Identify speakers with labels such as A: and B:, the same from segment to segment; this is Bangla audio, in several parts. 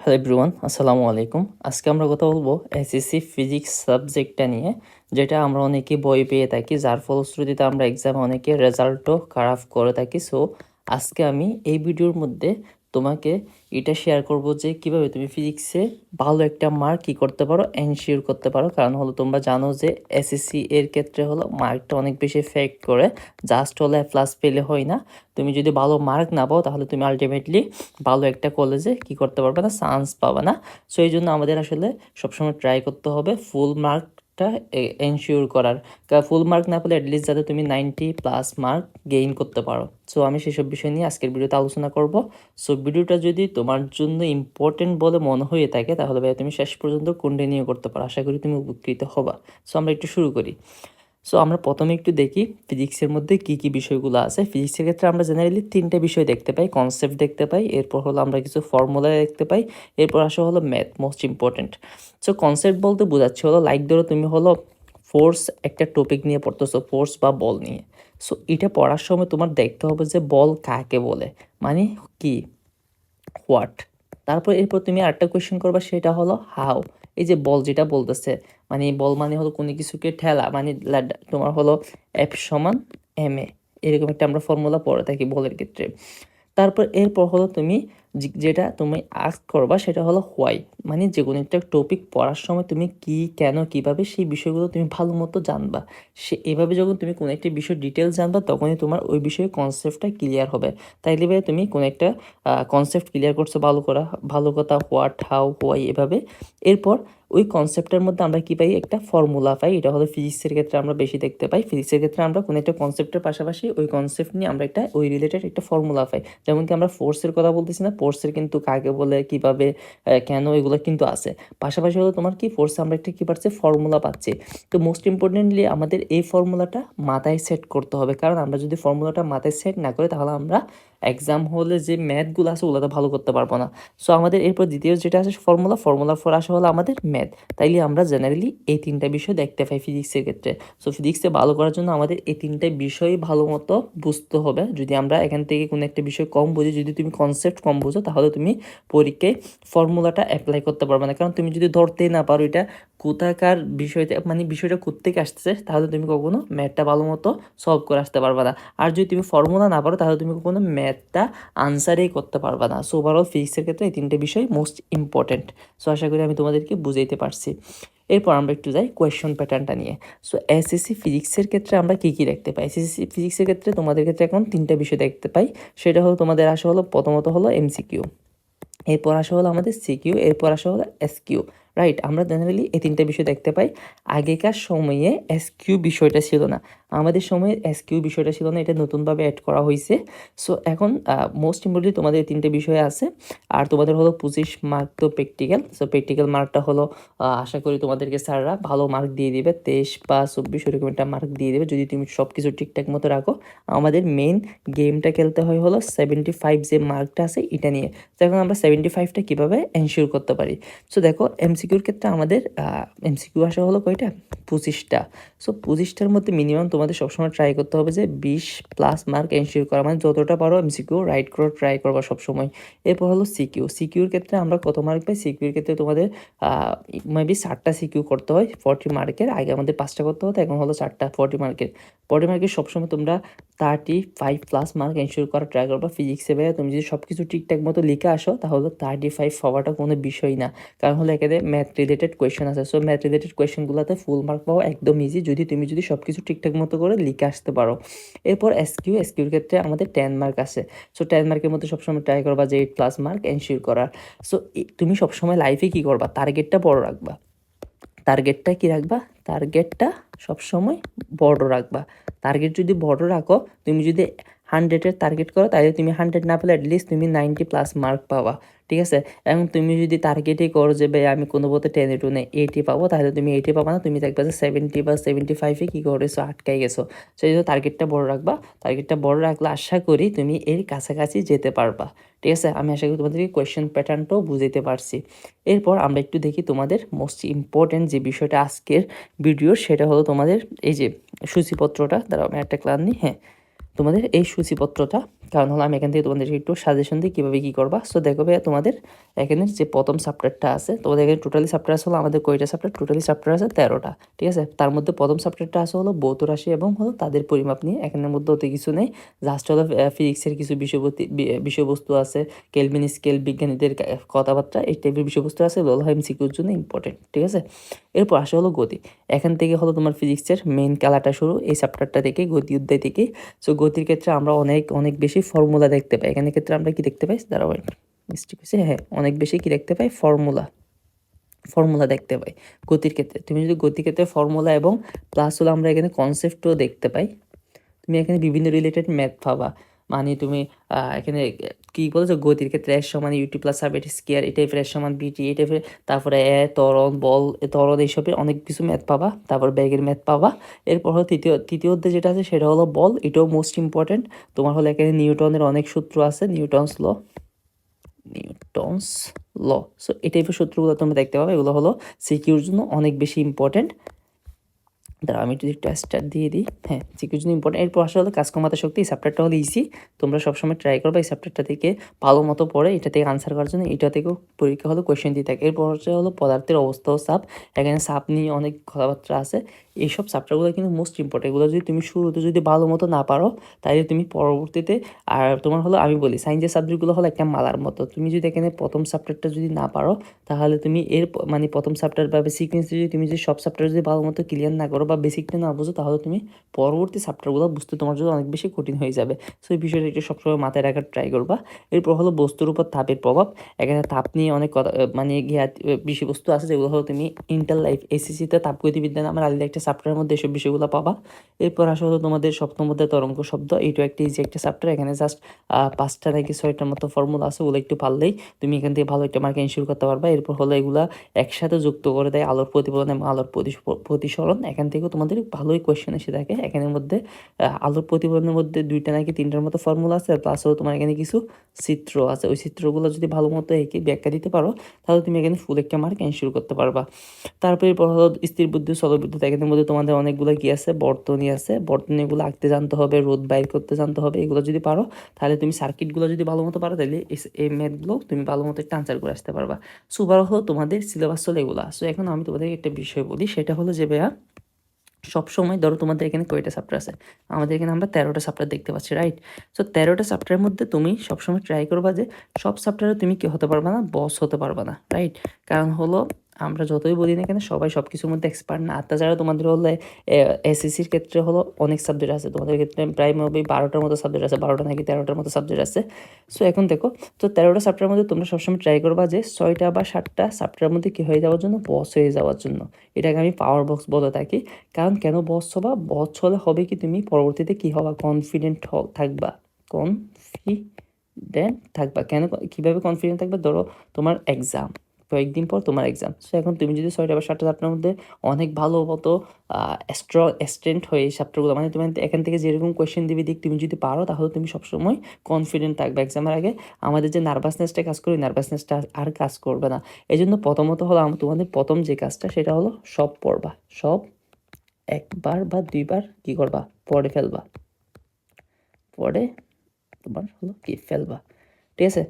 A: হ্যালো এভরিওয়ান, আসসালামু আলাইকুম। আজকে আমরা কথা বলবো এসএসসি ফিজিক্স সাবজেক্টটা নিয়ে, যেটা আমরা অনেকে বই পেয়ে থাকি, যার ফলশ্রুতিতে আমরা এক্সামে অনেকে রেজাল্টও খারাপ করে থাকি। সো আজকে আমি এই ভিডিওর মধ্যে তোমাকে এটা শেয়ার করব যে কিভাবে তুমি ফিজিক্সে ভালো একটা মার্ক কী করতে পারো, এনশিওর করতে পারো। কারণ হলো তোমরা জানো যে এসএসসি এর ক্ষেত্রে হলো মার্কটা অনেক বেশি এফেক্ট করে, জাস্ট হলে প্লাস পেলে হয় না। তুমি যদি ভালো মার্ক না পাও তাহলে তুমি আলটিমেটলি ভালো একটা কলেজে কি করতে পারবে না, চান্স পাবে না। সো এই জন্য আমাদের আসলে সবসময় ট্রাই করতে হবে ফুল মার্কটা এনশিওর করার। ফুল মার্ক না পেলে অ্যাটলিস্ট যাতে তুমি 90+ মার্ক গেইন করতে পারো। সো আমি সেসব বিষয় নিয়ে আজকের ভিডিওতে আলোচনা করব। সো ভিডিওটা যদি তোমার জন্য ইম্পর্টেন্ট বলে মনে হয়ে থাকে তাহলে ভাই তুমি শেষ পর্যন্ত কন্টিনিউ করতে পারো, আশা করি তুমি উপকৃত হবা। সো আমরা একটু শুরু করি। সো আমরা প্রথমে একটু দেখি ফিজিক্সের মধ্যে কী কী বিষয়গুলো আছে। ফিজিক্সের ক্ষেত্রে আমরা জেনারেলি তিনটে বিষয় দেখতে পাই, কনসেপ্ট দেখতে পাই, এরপর হলো আমরা কিছু ফর্মুলা দেখতে পাই, এরপর আসা হলো math, most important. So concept বলতে বোঝাচ্ছে হলো লাইক ধরো তুমি হলো ফোর্স একটা টপিক নিয়ে পড়তেছো, ফোর্স বা বল নিয়ে। সো এটা পড়ার সময় তোমার দেখতে হবে যে বল কাকে বলে, মানে কি, হোয়াট। তারপর এরপর তুমি আরেকটা কোয়েশ্চেন করবা, সেটা হলো হাউ। এই যে বল যেটা বলতেছে, মানে বল মানে হলো কোনো কিছুকে ঠেলা, মানে তোমার হলো F=ma, এরকম একটা আমরা ফর্মুলা পড়ে থাকি বলের ক্ষেত্রে। তারপর এরপর হলো তুমি যেটা তুমি আস্ক করবা সেটা হলো হোয়াই, মানে যে কোনো একটা টপিক পড়ার সময় তুমি কি, কেন, কিভাবে সেই বিষয়গুলো তুমি ভালো মতো জানবা। এভাবে যখন তুমি কোনো একটা বিষয় ডিটেলস জানবা তখনই তোমার ওই বিষয়ে কনসেপ্টটা ক্লিয়ার হবে। তাইলে ভাই তুমি কোনো একটা কনসেপ্ট ক্লিয়ার করছো, ভালো কথা, হোয়াট, হাউ, হোয়াই, এভাবে। এরপর ওই কনসেপ্টের মধ্যে আমরা কি পাই, একটা ফর্মুলা পাই। এটা হলো ফিজিক্সের ক্ষেত্রে আমরা বেশি দেখতে পাই। ফিজিক্সের ক্ষেত্রে আমরা কোনো একটা কনসেপ্টের পাশাপাশি ওই কনসেপ্ট নিয়ে আমরা একটা ওই রিলেটেড একটা ফর্মুলা পাই। যেমন কি আমরা ফোর্সের কথা বলতেছি না, ফোর্সের কিন্তু কাকে বলে, কিভাবে, কেন, এগুলো কিন্তু আছে। পাশাপাশি হলো তোমার কি ফোর্সে আমরা একটা কি পাচ্ছি, ফর্মুলা পাচ্ছি। তো মোস্ট ইম্পর্টেন্টলি আমাদের এই ফর্মুলাটা মাথায় সেট করতে হবে, কারণ আমরা যদি ফর্মুলাটা মাথায় সেট না করি তাহলে আমরা এক্সাম হলে যে ম্যাথগুলো আছে ওগুলো তো ভালো করতে পারবো না। সো আমাদের এরপর দ্বিতীয় যেটা আছে ফর্মুলা ফর আসা হলো আমাদের ম্যাথ। তাইলে আমরা জেনারেলি এই তিনটা বিষয় দেখতে পাই ফিজিক্সের ক্ষেত্রে। সো ফিজিক্সে ভালো করার জন্য আমাদের এই তিনটা বিষয় ভালো মতো বুঝতে হবে। যদি আমরা এখান থেকে কোনো একটা বিষয় কম বুঝি, যদি তুমি কনসেপ্ট কম বুঝো, তাহলে তুমি পরীক্ষায় ফর্মুলাটা অ্যাপ্লাই করতে পারবে না। কারণ তুমি যদি ধরতেই না পারো এটা কোথাকার বিষয়টা, মানে বিষয়টা কোত্থেকে আসতেছে, তাহলে তুমি কখনো ম্যাথটা ভালো মতো সলভ করে আসতে পারবে না। আর যদি তুমি ফর্মুলা না পারো তাহলে তুমি কখনো ম্যাথটা আনসারেই করতে পারবে না। সো ওভারঅল ফিজিক্সের ক্ষেত্রে এই তিনটে বিষয় মোস্ট ইম্পর্টেন্ট। সো আশা করি আমি তোমাদেরকে বুঝাইতে পারছি। এরপর আমরা একটু যাই কোয়েশ্চন প্যাটার্নটা নিয়ে। সো এসএসসি ফিজিক্সের ক্ষেত্রে আমরা কী কী দেখতে পাই, এসএসসি ফিজিক্সের ক্ষেত্রে তোমাদের ক্ষেত্রে এখন তিনটা বিষয় দেখতে পাই। সেটা হলো তোমাদের আসা হলো প্রথমত হলো এমসিকিউ, এরপর আসা হলো আমাদের সিকিউ, এরপর আসা হলো এসকিউ। রাইট, আমরা জেনারেলি এই তিনটা বিষয় দেখতে পাই। আগেকার সময়ে এসকিউ বিষয়টা ছিল না, আমাদের সময়ে এসকিউ বিষয়টা ছিল না, এটা নতুনভাবে অ্যাড করা হয়েছে। সো এখন মোস্ট ইম্পর্টেন্টলি তোমাদের এই তিনটে বিষয় আছে। আর তোমাদের হলো 25 মার্ক তো প্র্যাকটিক্যাল। সো প্র্যাকটিক্যাল মার্কটা হলো আশা করি তোমাদেরকে স্যাররা ভালো মার্ক দিয়ে দিবে, 23 বা 24 এরকম একটা মার্ক দিয়ে দেবে যদি তুমি সব কিছু ঠিকঠাক মতো রাখো। আমাদের মেইন গেমটা খেলতে হয় হলো 75 যে মার্কটা আছে এটা নিয়ে। তো এখন আমরা 75টা কীভাবে এনশিওর করতে পারি। সো দেখো এমসিকিউর ক্ষেত্রে আমাদের এমসিকিউ আসা হলো কয়টা, 25টা। সো 25টার মধ্যে মিনিমাম তোমাদের সবসময় ট্রাই করতে হবে যে 20+ মার্ক এনশিওর করা, মানে যতটা পারো এমসিকিউ রাইট করে ট্রাই করবা সবসময়। এরপর হলো সিকিউর ক্ষেত্রে আমরা কত মার্ক পাই, সিকিউর ক্ষেত্রে তোমাদের মেবি 7টা সিকিউ করতে হয় 40 মার্কের, আগে আমাদের 5টা করতে হতো, এখন হলো 4টা 40 মার্কের। 40 মার্কের সবসময় তোমরা 35+ মার্ক এনশিওর করার ট্রাই করবা ফিজিক্সে। ভাইয়া তুমি যদি সব কিছু ঠিকঠাক মতো লিখে আসো তাহলে 35 হওয়াটা কোনো বিষয় না, কারণ হলো এখানে ম্যাথ রিলেটেড কোয়েশ্চেন আছে। সো ম্যাথ রিলেটেড কোয়েশ্চেনগুলোতে ফুল মার্ক পাওয়া একদম ইজি যদি সব কিছু ঠিকঠাক মতো করে লিখে আসতে পারো। এরপর এসকিউর ক্ষেত্রে আমাদের 10 মার্ক আছে। সো 10 মার্কের মধ্যে সবসময় ট্রাই করবা যে 8+ মার্ক এনশিওর করার। সো তুমি সবসময় লাইফে কী করবা, টার্গেটটা বড় রাখবা। টার্গেটটা সবসময় বড় রাখবা। টার্গেট যদি বড় রাখো, তুমি যদি 100-এর টার্গেট করো তাহলে তুমি 100 না পেলে অ্যাটলিস্ট তুমি 90+ মার্ক পাবা। ঠিক আছে, এখন তুমি যদি টার্গেটই করো যে ভাই আমি কোনো মতে 10-এ 80 পাবো, তাহলে তুমি 80 পাবা না, তুমি দেখবা যে 70 বা 75-এ কী করেছো, আটকাই গেছো। সেই জন্য টার্গেটটা বড় রাখবা। টার্গেটটা বড় রাখলে আশা করি তুমি এর কাছাকাছি যেতে পারবা। ঠিক আছে, আমি আশা করি তোমাদেরকে কোয়েশ্চেন প্যাটার্নটাও বুঝাইতে পারছি। এরপর আমরা একটু দেখি তোমাদের মোস্ট ইম্পর্টেন্ট যে বিষয়টা আজকের ভিডিও, সেটা হলো তোমাদের এই যে সূচিপত্রটা। দাঁড়াও আমি একটা ক্লাস নিই। হ্যাঁ, তোমাদের এই সূচিপত্রটা, কারণ হলো আমি এখান থেকে তোমাদের একটু সাজেশন দিই কীভাবে কী করবা। সো দেখো ভাইয়া, তোমাদের এখানে যে প্রথম চ্যাপ্টারটা আছে, তোমাদের এখানে টোটালি চ্যাপ্টার আছে হলো, আমাদের কয়টা চ্যাপ্টার? টোটালি চ্যাপ্টার আছে 13টা, ঠিক আছে। তার মধ্যে প্রথম চ্যাপ্টারটা আছে হলো ভৌত রাশি এবং হলো তাদের পরিমাপ নিয়ে। এখানের মধ্যে অত কিছু নেই, জাস্ট হলো ফিজিক্সের কিছু বিষয়বস্তু আছে, কেলভিন স্কেল, বিজ্ঞানীদের কথাবার্তা, এই টাইপের বিষয়বস্তু আছে, এগুলো হলো এমসিকিউর জন্য ইম্পর্টেন্ট, ঠিক আছে। এরপর আসে হলো গতি। এখান থেকে হলো তোমার ফিজিক্সের মেইন খেলাটা শুরু, এই চ্যাপ্টারটা থেকে, গতি অধ্যায় থেকে। সো গতির ক্ষেত্রে আমরা অনেক অনেক বেশি ফর্মুলা দেখতে পাই। এখানে ক্ষেত্রে আমরা কি দেখতে পাই? দাঁড়াও, মিস্টেক হয়েছে, হ্যাঁ, অনেক বেশি কি দেখতে পাই? ফর্মুলা দেখতে পাই গতির ক্ষেত্রে। তুমি যদি গতির ক্ষেত্রে ফর্মুলা এবং প্লাস হলো আমরা এখানে কনসেপ্টও দেখতে পাই। তুমি এখানে বিভিন্ন রিলেটেড ম্যাথ পাবা, মানে তুমি এখানে কি বলেছো, গতির ক্ষেত্রে এস সমান ইউটি প্লাস সাব এটি স্কোয়ার, এই টাইপের এস সমান বিটি, এই টাইপের, তারপরে ত্বরণ, বল, ত্বরণ, এইসবের অনেক কিছু ম্যাথ পাবা। তারপর ব্যাগের ম্যাথ পাবা। এরপর হলো তৃতীয় অধ্যায় যেটা আছে সেটা হলো বল, এটাও মোস্ট ইম্পর্টেন্ট। তোমার হলো এখানে নিউটনের অনেক সূত্র আছে, নিউটনস ল। সো এই টাইপের সূত্রগুলো তোমরা দেখতে পাবে, এগুলো হলো সিকিউর জন্য অনেক বেশি ইম্পর্টেন্ট। দাঁড়া, আমি যদি একটু স্টার্ট দিয়ে দিই, হ্যাঁ, সিকিউর জন্য ইম্পর্টেন্ট। এরপর আসলে হলো কাজ কমাতে শক্তি, এই চ্যাপ্টারটা হলো ইজি, তোমরা সবসময় ট্রাই করবে এই চ্যাপ্টারটা থেকে ভালো মতো পড়ে এটা থেকে আনসার করার জন্য। এটা থেকেও পরীক্ষা হলো কোয়েশ্চেন দিয়ে থাকে। এরপর হলো পদার্থের অবস্থা ও চাপ, এখানে চাপ নিয়ে অনেক কথাবার্তা আছে। এইসব চ্যাপ্টারগুলো কিন্তু মোস্ট ইম্পর্টেন্ট। এগুলো যদি তুমি শুরুতে যদি ভালো মতো না পারো, তাহলে তুমি পরবর্তীতে, আর তোমার হলো আমি বলি সায়েন্সের সাবজেক্টগুলো হলো একটা মালার মতো। তুমি যদি এখানে প্রথম চ্যাপ্টারটা যদি না পারো, তাহলে তুমি মানে প্রথম চ্যাপ্টার বা সিকোয়েন্স যদি তুমি যদি সব চ্যাপ্টার যদি ভালো মতো ক্লিয়ার না করো বা বেসিকটা না বুঝো, তাহলে তুমি পরবর্তী চ্যাপ্টারগুলো বুঝতে তোমার জন্য অনেক বেশি কঠিন হয়ে যাবে। সো এই বিষয়টা একটু সবসময় মাথায় রাখার ট্রাই করবা। এরপর হলো বস্তুর উপর তাপের প্রভাব, এখানে তাপ নিয়ে অনেক কথা, মানে বিষয়বস্তু আছে, যেগুলো হলো তুমি ইন্টার লাইফ এসএসসিতে তাপগতিবিদ্যা নামের আলাদা একটা চ্যাপ্টারের মধ্যে এসব বিষয়গুলো পাবা। এরপর আসলে হলো তোমাদের সপ্তম অধ্যায় তরঙ্গ শব্দ, এইটাও একটা ইজি একটা চ্যাপ্টার। এখানে জাস্ট 5টা নাকি 6টার মতো ফর্মুলা আছে, ওগুলো একটু পারলেই তুমি এখান থেকে ভালো একটা মার্ক এনশিওর করতে পারবা। এরপর হলো এগুলা একসাথে যুক্ত করে দেয় আলোর প্রতিফলন এবং আলোর প্রতিসরণ, এখান থেকেও তোমাদের ভালোই কোয়েশ্চেন এসে থাকে। এখানের মধ্যে আলোর প্রতিফলনের মধ্যে 2টা নাকি 3টার মতো ফর্মুলা আছে, প্লাস হলো তোমার এখানে কিছু চিত্র আছে। ওই চিত্রগুলো যদি ভালো মতো এঁকে ব্যাখ্যা দিতে পারো, তাহলে তুমি এখানে ফুল একটা মার্ক এনশিওর করতে পারবা। তারপরে এরপর হলো স্থির বিদ্যুৎ, স্থল বিদ্যুৎ, এখানের মধ্যে তোমাদের অনেকগুলো কি আছে, বর্তনী আছে। বর্তনীগুলো আঁকতে জানতে হবে, রোধ বাইর করতে জানতে হবে। এগুলো যদি পারো, তাহলে তুমি সার্কিটগুলো যদি ভালো মতো পারো, তাহলে এই ম্যাথগুলো তুমি ভালো মতো একটা আনসার করে আসতে পারবা। সো হলো তোমাদের সিলেবাস হলো এগুলো। সো এখন আমি তোমাদের একটা বিষয় বলি, সেটা হলো যে ভাইয়া, সবসময় ধরো তোমাদের এখানে কয়টা চ্যাপ্টার আছে? আমাদের এখানে আমরা 13টা চ্যাপ্টার দেখতে পাচ্ছি, রাইট? সো 13টা চ্যাপ্টারের মধ্যে তুমি সবসময় ট্রাই করবা যে সব চ্যাপ্টারে তুমি কি হতে পারবা না, বস হতে পারবা না, রাইট? কারণ হলো আমরা যতই বলি না কেন, সবাই সব কিছুর মধ্যে এক্সপার্ট না। তাছাড়া তোমাদের হলো এসএসসির ক্ষেত্রে হলো অনেক সাবজেক্ট আছে, তোমাদের ক্ষেত্রে প্রায় 12টার মতো সাবজেক্ট আছে, 12টা নাকি 13টার মতো সাবজেক্ট আছে। সো এখন দেখো, তো 13টা চ্যাপ্টারের মধ্যে তোমরা সবসময় ট্রাই করবা যে 6টা বা 7টা চ্যাপ্টারের মধ্যে কি হয়ে যাওয়ার জন্য, বস হয়ে যাওয়ার জন্য। এটাকে আমি পাওয়ার বক্স বলে থাকি। কারণ কেন বস হবা? বস হলে হবে কি, তুমি পরবর্তীতে কি হবা, কনফিডেন্ট থাকবা, কনফিডেন্ট থাকবা। কেন, কীভাবে কনফিডেন্ট থাকবে? ধরো তোমার এক্সাম, কয়েকদিন পর তোমার এক্সাম। সো এখন তুমি যদি 6টা বা 7টা চ্যাপ্টারের মধ্যে অনেক ভালো মতো স্ট্রেন্ট হয়ে এই চ্যাপ্টারগুলো, মানে তুমি এখান থেকে যেরকম কোয়েশ্চেন দিবি দিক, তুমি যদি পারো, তাহলে তুমি সবসময় কনফিডেন্ট থাকবে। এক্সামের আগে আমাদের যে নার্ভাসনেসটা কাজ করে, নার্ভাসনেসটা আর কাজ করবে না। এই জন্য প্রথমত হলো তোমাদের প্রথম যে কাজটা, সেটা হলো সব পড়বা, সব একবার বা 2বার কি করবা, পড়ে ফেলবা, পড়ে তোমার হলো কি ফেলবা, ঠিক আছে?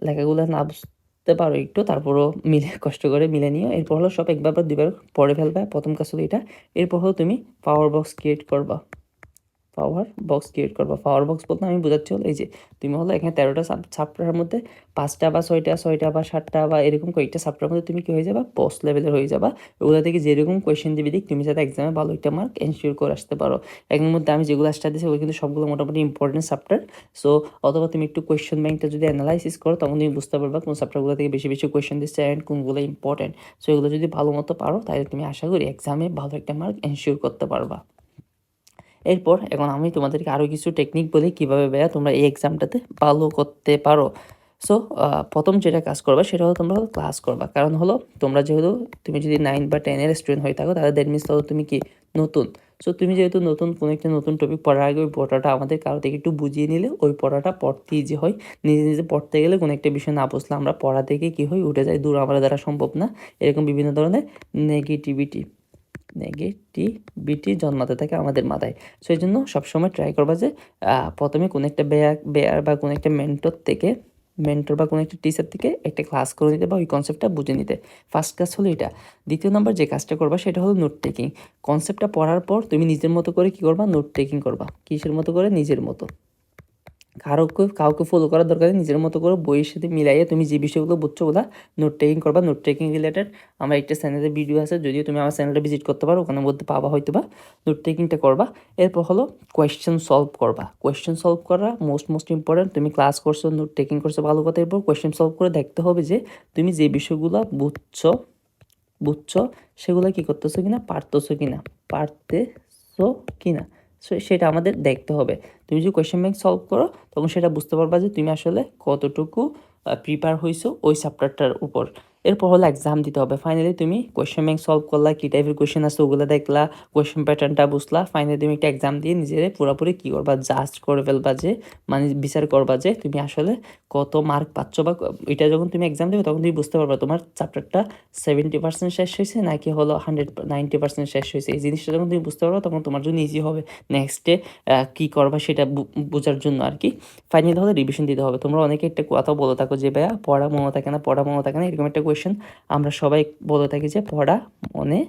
A: লেখাগুলো না বুঝতে পারো একটু, তারপরও মিলে কষ্ট করে মিলে নিও। এরপর হলো সব একবার বা 2বার পড়ে ফেলবা, প্রথম কাজ হলো এটা। এরপর হলো তুমি পাওয়ার বক্স ক্রিয়েট করবা, পাওয়ার বক্স বলতে আমি বোঝাচ্ছি হলো এই যে তুমি হলো এখানে 13টা চ্যাপ্টারের মধ্যে 5টা বা 6টা বা 7টা বা এরকম কয়েকটা চ্যাপ্টারের মধ্যে তুমি কি হয়ে যাবা, বস লেভেলের হয়ে যাবা। ওগুলো থেকে যেরকম কোয়েশ্চেন দিবি দিক, তুমি যাতে এক্সামে ভালো একটা মার্ক এনশিওর করে আসতে পারো। এর মধ্যে আমি যেগুলো স্টার্ট দিয়েছি, ওগুলো কিন্তু সবগুলো মোটামুটি ইম্পর্টেন্ট চ্যাপ্টার। সো অথবা তুমি একটু কোয়েশ্চেন ব্যাংকটা যদি অ্যানালাইসিস করো, তখন তুমি বুঝতে পারবা কোন চ্যাপ্টারগুলো থেকে বেশি বেশি কোয়েশ্চেন দিচ্ছে অ্যান্ড কোনগুলো ইম্পর্টেন্ট। সো এগুলো যদি ভালো মতো পারো, তাহলে তুমি আশা করি এক্সামে ভালো একটা মার্ক এনশিওর করতে পারবা। এরপর এখন আমি তোমাদেরকে আরও কিছু টেকনিক বলি কীভাবে ভাইয়া তোমরা এই এক্সামটাতে ভালো করতে পারো। সো প্রথম যেটা কাজ করবা, সেটা হলো তোমরা ক্লাস করবা। কারণ হলো তোমরা যেহেতু, তুমি যদি 9 বা 10-এর স্টুডেন্ট হয়ে থাকো, তাহলে দ্যাট মিনস হলো তুমি কি নতুন। সো তুমি যেহেতু নতুন, কোনো একটা নতুন টপিক পড়ার আগে ওই পড়াটা আমাদের কারো থেকে একটু বুঝিয়ে নিলে ওই পড়াটা পড়তে ইজি হয়। নিজে নিজে পড়তে গেলে কোনো একটা বিষয় না বুঝলে আমরা পড়া থেকে কী হয়, উঠে যাই, দূর, আমাদের দ্বারা সম্ভব না। এরকম বিভিন্ন ধরনের নেগেটিভিটি নেগেটিভিটি জন্মাতে থাকে আমাদের মাথায়। সো এই জন্য সবসময় ট্রাই করবা যে প্রথমে কোনো একটা বেয়ার বা কোনো একটা মেন্টর বা কোনো একটা টিচার থেকে একটা ক্লাস করে নিতে বা ওই কনসেপ্টটা বুঝে নিতে। ফার্স্ট কাজ হলো এটা। দ্বিতীয় নম্বর যে কাজটা করবা সেটা হলো নোট টেকিং। কনসেপ্টটা পড়ার পর তুমি নিজের মতো করে কী করবা? নোট টেকিং করবা। কিসের মতো করে? নিজের মতো। কাউকে ফলো করার দরকার নেই। নিজের মতো করে বইয়ের সাথে মিলাইয়ে তুমি যে বিষয়গুলো বুঝছো ওগুলা নোট টেকিং করবা। নোট টেকিং রিলেটেড আমার একটা চ্যানেলে ভিডিও আছে, যদিও তুমি আমার চ্যানেলটা ভিজিট করতে পারো, ওখানের মধ্যে পাবা হয়তো বা। নোট টেকিংটা করবা। এরপর হলো কোয়েশ্চেন সলভ করবা। কোয়েশ্চেন সলভ করা মোস্ট ইম্পর্টেন্ট। তুমি ক্লাস করছো, নোট টেকিং করছো, ভালো কথা। এরপর কোয়েশ্চেন সলভ করে দেখতে হবে যে তুমি যে বিষয়গুলো বুঝছো সেগুলো কী করতেছো কিনা, পারতেছো কিনা। সো সেটা আমাদের দেখতে হবে। তুমি যদি কোয়েশ্চেন ব্যাংক সলভ করো তখন সেটা বুঝতে পারবা যে তুমি আসলে কতটুকু প্রিপেয়ার হইছো ওই চ্যাপ্টারটার উপর। এরপর হলো এক্সাম দিতে হবে। ফাইনালি তুমি কোয়েশ্চেন ব্যাংক সলভ করলা, কী টাইপের কোয়েশ্চেন আছে ওগুলো দেখলা, কোয়েশ্চেন প্যাটার্নটা বুঝলা। ফাইনালি তুমি একটা এক্সাম দিয়ে নিজের পুরোপুরি কী করবা? জাজ করে ফেলবা যে, মানে বিচার করবা যে তুমি আসলে কত মার্ক পাচ্ছ। বা এটা যখন তুমি এক্সাম দেবে তখন তুমি বুঝতে পারবা তোমার চ্যাপ্টারটা 70% শেষ হয়েছে নাকি হলো 90% শেষ হয়েছে। এই জিনিসটা যখন তুমি বুঝতে পারবা তখন তোমার জন্য ইজি হবে নেক্সটে কী করবা সেটা বোঝার জন্য আর কি। ফাইনালি হলে রিভিশন দিতে হবে। তোমরা অনেকে একটা কথা বলে থাকো যে ভাইয়া পড়া মনে থাকে না, এরকম একটা কোয়েশ্চেন আমরা সবাই বলে থাকি যে পড়া মনে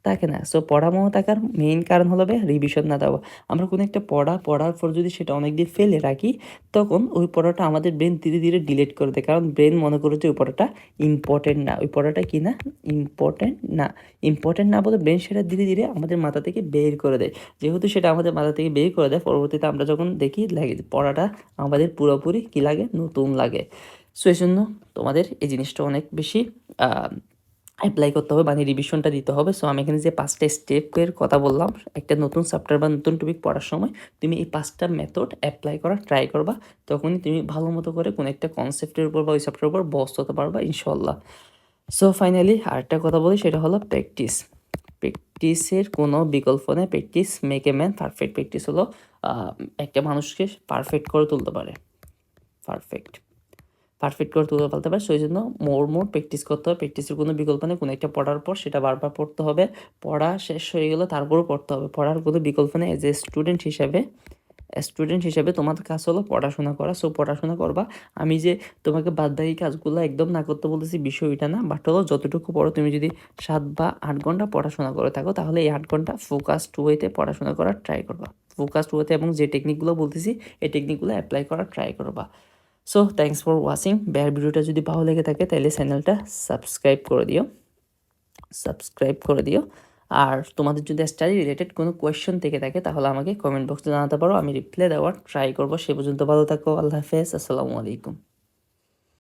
A: থাকে না। সো পড়া মনে থাকার মেইন কারণ হলো রিভিশন না দেওয়া। আমরা কোনো একটা পড়ার পর যদি সেটা অনেক দিন ফেলে রাখি তখন ওই পড়াটা আমাদের ব্রেন ধীরে ধীরে ডিলিট করে দেয়। কারণ ব্রেন মনে করে যে ওই পড়াটা ইম্পর্টেন্ট না। ওই পড়াটা কি না? ইম্পর্টেন্ট না বলে ব্রেন সেটা ধীরে ধীরে আমাদের মাথা থেকে বের করে দেয়। যেহেতু সেটা আমাদের মাথা থেকে বের করে দেয়, পরবর্তীতে আমরা যখন দেখি লাগে পড়াটা আমাদের পুরোপুরি কী লাগে? নতুন লাগে। সো এই জন্য তোমাদের এই জিনিসটা অনেক বেশি অ্যাপ্লাই করতে হবে, মানে রিভিশনটা দিতে হবে। সো আমি এখানে যে 5টা স্টেপের কথা বললাম একটা নতুন চ্যাপ্টার বা নতুন টপিক পড়ার সময়, তুমি এই 5টা মেথড অ্যাপ্লাই করা ট্রাই করবা। তখনই তুমি ভালো মতো করে কোনো একটা কনসেপ্টের উপর বা ওই চ্যাপ্টারের উপর বস হতে পারবা ইনশাল্লাহ। সো ফাইনালি আরেকটা কথা বলি, সেটা হলো প্র্যাকটিসের কোনো বিকল্প নেই। Practice make a man perfect. Practice হলো একটা মানুষকে পারফেক্ট করে তুলতে পারে। পারফেক্ট করে তুলে ফেলতে পারে। সেই জন্য মোর প্র্যাকটিস করতে হবে। প্র্যাকটিসের কোনো বিকল্প নেই। কোনো একটা পড়ার পর সেটা বারবার পড়তে হবে। পড়া শেষ হয়ে গেলে তারপরেও পড়তে হবে। পড়ার কোনো বিকল্প নেই। এজ এ স্টুডেন্ট হিসাবে তোমাদের কাজ হলো পড়াশোনা করা। সো পড়াশোনা করবা। আমি যে তোমাকে বাদবাকি কাজগুলো একদম না করতে বলতেছি বিষয় ওইটা না, বাট হলো যতটুকু পড়ো, তুমি যদি 7 বা 8 ঘন্টা পড়াশোনা করে থাকো তাহলে এই 8 ঘন্টা ফোকাসড ওয়েতে পড়াশোনা করার ট্রাই করবা। ফোকাসড ওয়েতে, এবং যে টেকনিকগুলো বলতেছি এই টেকনিকগুলো অ্যাপ্লাই করার ট্রাই করবা। So thanks for watching. ভিডিওটা যদি ভালো লেগে থাকে তাহলে চ্যানেলটা সাবস্ক্রাইব করে দিও। আর তোমাদের যদি স্টাডি রিলেটেড কোনো কোয়েশ্চেন থেকে থাকে তাহলে আমাকে কমেন্ট বক্সে জানাতে পারো, আমি রিপ্লাই দেওয়ার ট্রাই করবো। সে পর্যন্ত ভালো থাকো। আল্লাহ হাফেজ। আসসালামু আলাইকুম।